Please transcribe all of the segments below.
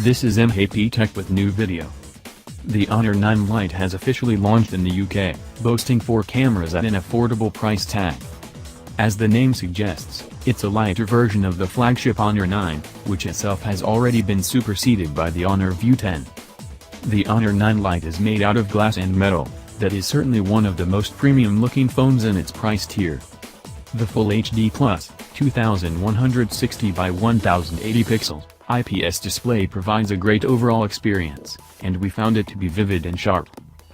This is Emhape Tech with new video. The Honor 9 Lite has officially launched in the UK, boasting 4 cameras at an affordable price tag. As the name suggests, it's a lighter version of the flagship Honor 9, which itself has already been superseded by the Honor View 10. The Honor 9 Lite is made out of glass and metal, that is certainly one of the most premium-looking phones in its price tier. The Full HD Plus, 2160 by 1080 pixels, IPS display provides a great overall experience, and we found it to be vivid and sharp.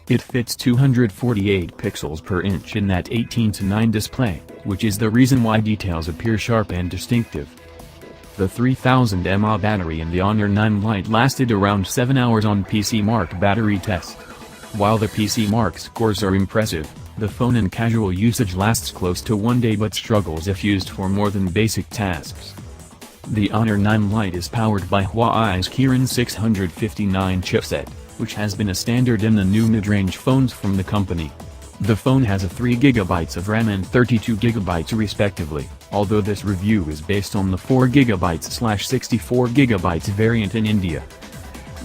It fits 248 pixels per inch in that 18:9 display, which is the reason why details appear sharp and distinctive. The 3000 mAh battery in the Honor 9 Lite lasted around 7 hours on PC Mark battery test. While the PC Mark scores are impressive, the phone in casual usage lasts close to 1 day but struggles if used for more than basic tasks. The Honor 9 Lite is powered by Huawei's Kirin 659 chipset, which has been a standard in the new mid-range phones from the company. The phone has a 3GB of RAM and 32GB respectively, although this review is based on the 4GB/64GB variant in India.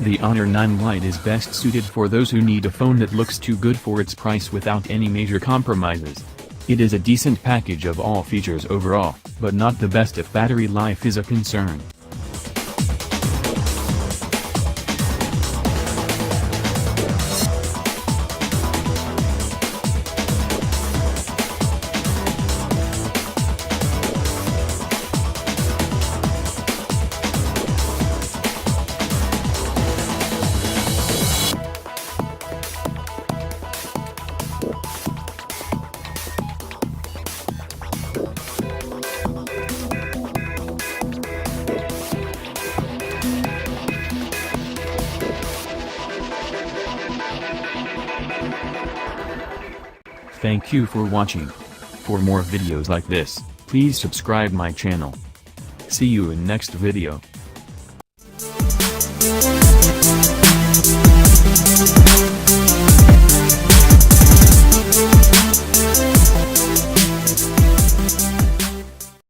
The Honor 9 Lite is best suited for those who need a phone that looks too good for its price without any major compromises. It is a decent package of all features overall, but not the best if battery life is a concern. Thank you for watching. For more videos like this, please subscribe my channel. See you in next video.